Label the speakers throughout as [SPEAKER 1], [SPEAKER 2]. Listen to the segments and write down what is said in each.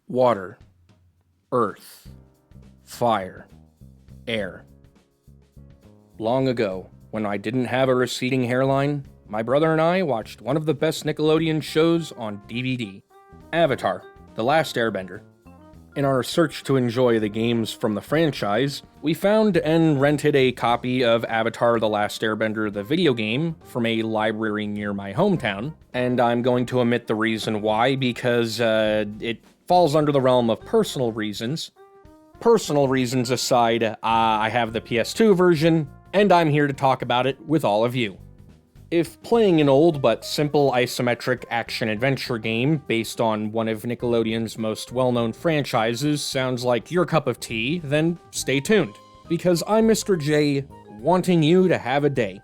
[SPEAKER 1] Water, earth, fire, air. Long ago, when I didn't have a receding hairline, my brother and I watched one of the best Nickelodeon shows on DVD, Avatar: The Last Airbender. In our search to enjoy the games from the franchise, we found and rented a copy of Avatar: The Last Airbender, the video game, from a library near my hometown, and I'm going to omit the reason why because it falls under the realm of personal reasons. Personal reasons aside, I have the PS2 version, and I'm here to talk about it with all of you. If playing an old but simple isometric action-adventure game based on one of Nickelodeon's most well-known franchises sounds like your cup of tea, then stay tuned, because I'm Mr. J, wanting you to have a day.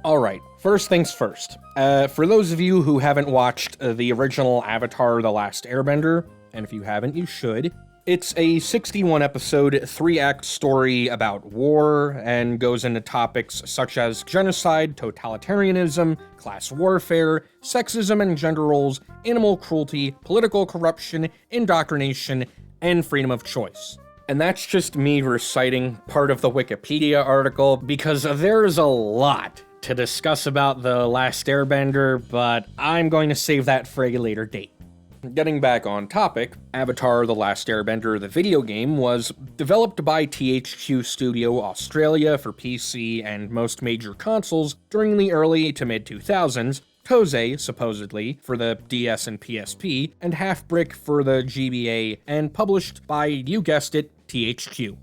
[SPEAKER 1] Alright, first things first. For those of you who haven't watched the original Avatar: The Last Airbender, and if you haven't, you should, it's a 61-episode, 3-act story about war, and goes into topics such as genocide, totalitarianism, class warfare, sexism and gender roles, animal cruelty, political corruption, indoctrination, and freedom of choice. And that's just me reciting part of the Wikipedia article, because there's a lot to discuss about The Last Airbender, but I'm going to save that for a later date. Getting back on topic, Avatar: The Last Airbender, the video game, was developed by THQ Studio Australia for PC and most major consoles during the early to mid-2000s, Toze, supposedly, for the DS and PSP, and Half Brick for the GBA, and published by, you guessed it, THQ.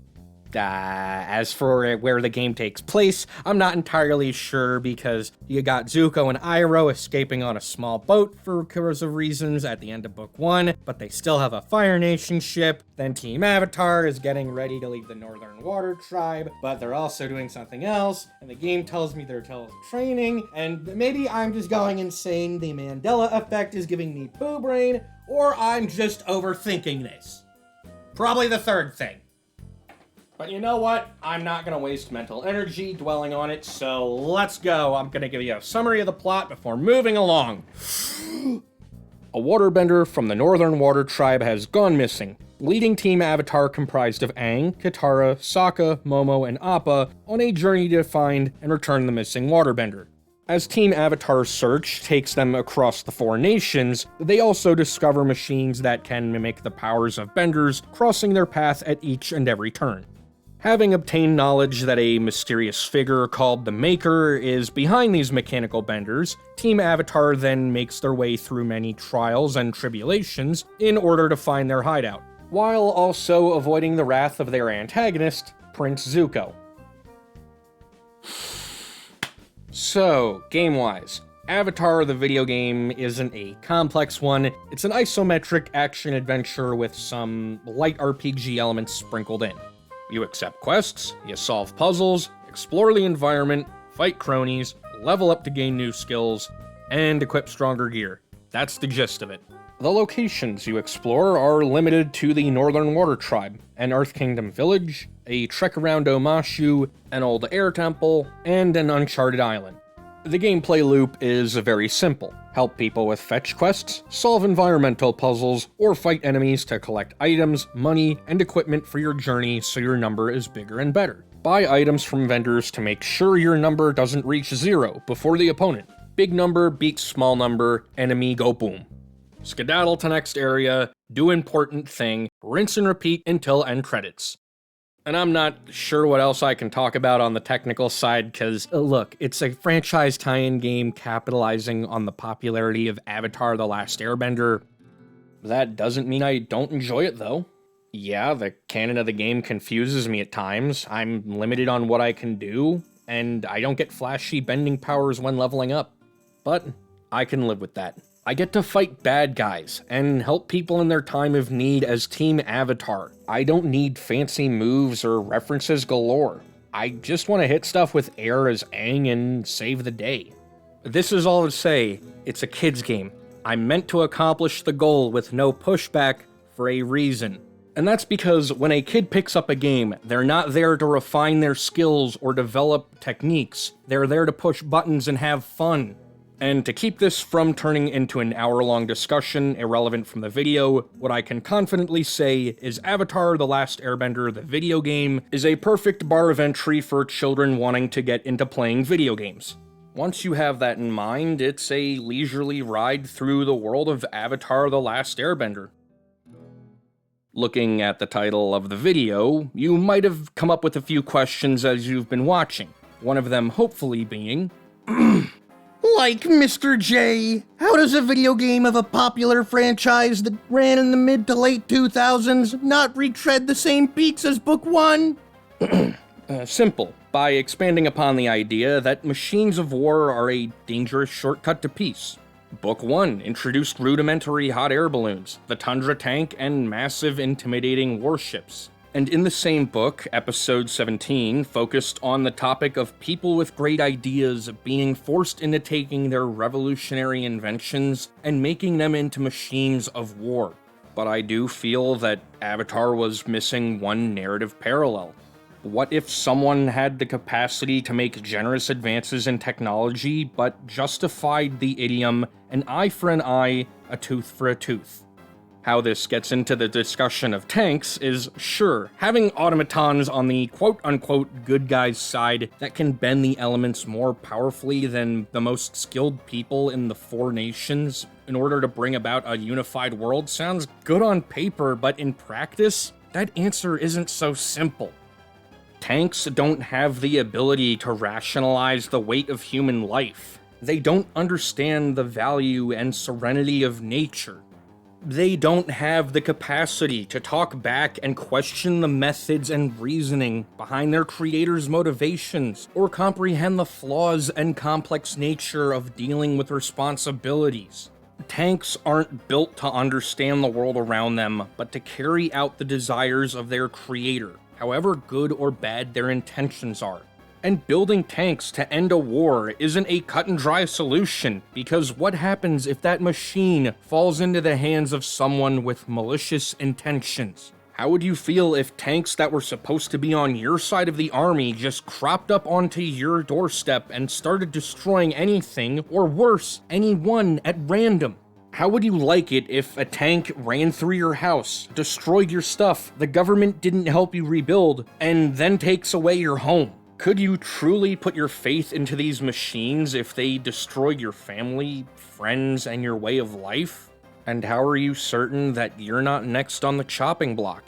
[SPEAKER 1] As for where the game takes place, I'm not entirely sure because you got Zuko and Iroh escaping on a small boat for course of reasons at the end of Book 1, but they still have a Fire Nation ship. Then Team Avatar is getting ready to leave the Northern Water Tribe, but they're also doing something else, and the game tells me they're training, and maybe I'm just going insane, the Mandela effect is giving me poo brain, or I'm just overthinking this. Probably the third thing. But you know what? I'm not going to waste mental energy dwelling on it, so let's go. I'm going to give you a summary of the plot before moving along. A waterbender from the Northern Water Tribe has gone missing, leading Team Avatar comprised of Aang, Katara, Sokka, Momo, and Appa on a journey to find and return the missing waterbender. As Team Avatar's search takes them across the 4 nations, they also discover machines that can mimic the powers of benders, crossing their path at each and every turn. Having obtained knowledge that a mysterious figure called the Maker is behind these mechanical benders, Team Avatar then makes their way through many trials and tribulations in order to find their hideout, while also avoiding the wrath of their antagonist, Prince Zuko. So, game-wise, Avatar the video game isn't a complex one, it's an isometric action-adventure with some light RPG elements sprinkled in. You accept quests, you solve puzzles, explore the environment, fight cronies, level up to gain new skills, and equip stronger gear. That's the gist of it. The locations you explore are limited to the Northern Water Tribe, an Earth Kingdom village, a trek around Omashu, an old air temple, and an uncharted island. The gameplay loop is very simple. Help people with fetch quests, solve environmental puzzles, or fight enemies to collect items, money, and equipment for your journey so your number is bigger and better. Buy items from vendors to make sure your number doesn't reach 0 before the opponent. Big number beats small number, enemy go boom. Skedaddle to next area, do important thing, rinse and repeat until end credits. And I'm not sure what else I can talk about on the technical side, because, look, it's a franchise tie-in game capitalizing on the popularity of Avatar: The Last Airbender. That doesn't mean I don't enjoy it, though. Yeah, the canon of the game confuses me at times, I'm limited on what I can do, and I don't get flashy bending powers when leveling up. But I can live with that. I get to fight bad guys, and help people in their time of need as Team Avatar. I don't need fancy moves or references galore. I just want to hit stuff with air as Aang and save the day. This is all to say, it's a kid's game. I'm meant to accomplish the goal with no pushback for a reason. And that's because when a kid picks up a game, they're not there to refine their skills or develop techniques. They're there to push buttons and have fun. And to keep this from turning into an hour-long discussion irrelevant from the video, what I can confidently say is Avatar: The Last Airbender, the video game, is a perfect bar of entry for children wanting to get into playing video games. Once you have that in mind, it's a leisurely ride through the world of Avatar: The Last Airbender. Looking at the title of the video, you might have come up with a few questions as you've been watching, one of them hopefully being,
[SPEAKER 2] Like, Mr. J, how does a video game of a popular franchise that ran in the mid to late 2000s not retread the same beats as Book 1?
[SPEAKER 1] Simple, by expanding upon the idea that machines of war are a dangerous shortcut to peace. Book 1 introduced rudimentary hot air balloons, the Tundra tank, and massive intimidating warships. And in the same book, episode 17 focused on the topic of people with great ideas being forced into taking their revolutionary inventions and making them into machines of war. But I do feel that Avatar was missing one narrative parallel. What if someone had the capacity to make generous advances in technology, but justified the idiom, an eye for an eye, a tooth for a tooth? How this gets into the discussion of tanks is, sure, having automatons on the quote-unquote good guy's side that can bend the elements more powerfully than the most skilled people in the four nations in order to bring about a unified world sounds good on paper, but in practice, that answer isn't so simple. Tanks don't have the ability to rationalize the weight of human life. They don't understand the value and serenity of nature. They don't have the capacity to talk back and question the methods and reasoning behind their creators' motivations, or comprehend the flaws and complex nature of dealing with responsibilities. Tanks aren't built to understand the world around them, but to carry out the desires of their creator, however good or bad their intentions are. And building tanks to end a war isn't a cut-and-dry solution, because what happens if that machine falls into the hands of someone with malicious intentions? How would you feel if tanks that were supposed to be on your side of the army just cropped up onto your doorstep and started destroying anything, or worse, anyone at random? How would you like it if a tank ran through your house, destroyed your stuff, the government didn't help you rebuild, and then takes away your home? Could you truly put your faith into these machines if they destroyed your family, friends, and your way of life? And how are you certain that you're not next on the chopping block?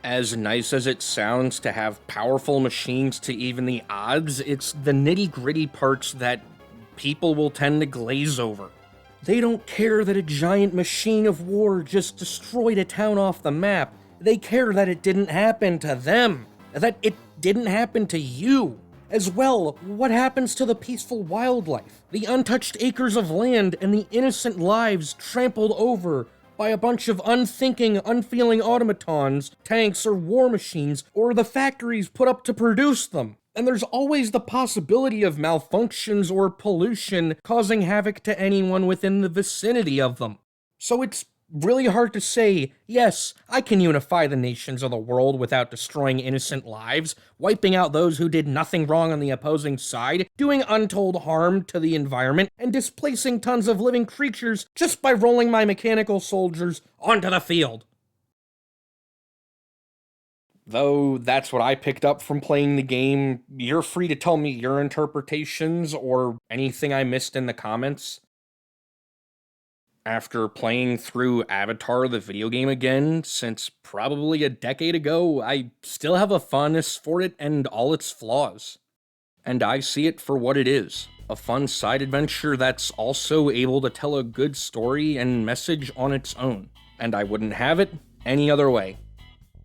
[SPEAKER 1] As nice as it sounds to have powerful machines to even the odds, it's the nitty-gritty parts that people will tend to glaze over. They don't care that a giant machine of war just destroyed a town off the map. They care that it didn't happen to them, that it didn't happen to you. As well, what happens to the peaceful wildlife, the untouched acres of land, and the innocent lives trampled over by a bunch of unthinking, unfeeling automatons, tanks, or war machines, or the factories put up to produce them? And there's always the possibility of malfunctions or pollution causing havoc to anyone within the vicinity of them. So it's really hard to say, yes, I can unify the nations of the world without destroying innocent lives, wiping out those who did nothing wrong on the opposing side, doing untold harm to the environment, and displacing tons of living creatures just by rolling my mechanical soldiers onto the field. Though that's what I picked up from playing the game, you're free to tell me your interpretations or anything I missed in the comments. After playing through Avatar the video game again since probably a decade ago, I still have a fondness for it and all its flaws. And I see it for what it is, a fun side adventure that's also able to tell a good story and message on its own, and I wouldn't have it any other way.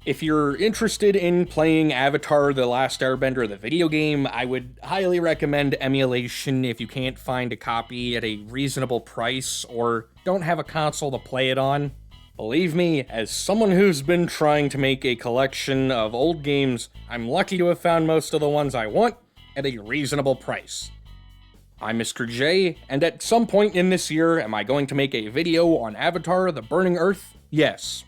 [SPEAKER 1] If you're interested in playing Avatar The Last Airbender, the video game, I would highly recommend emulation if you can't find a copy at a reasonable price or don't have a console to play it on. Believe me, as someone who's been trying to make a collection of old games, I'm lucky to have found most of the ones I want at a reasonable price. I'm Mr. J, and at some point in this year, am I going to make a video on Avatar The Burning Earth? Yes.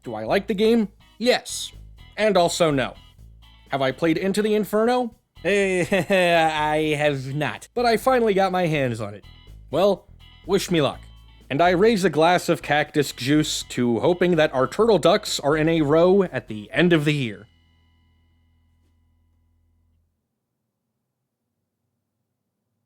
[SPEAKER 1] Do I like the game? Yes. And also no. Have I played Into the Inferno? I have not, but I finally got my hands on it. Well, wish me luck. And I raise a glass of cactus juice to hoping that our turtle ducks are in a row at the end of the year.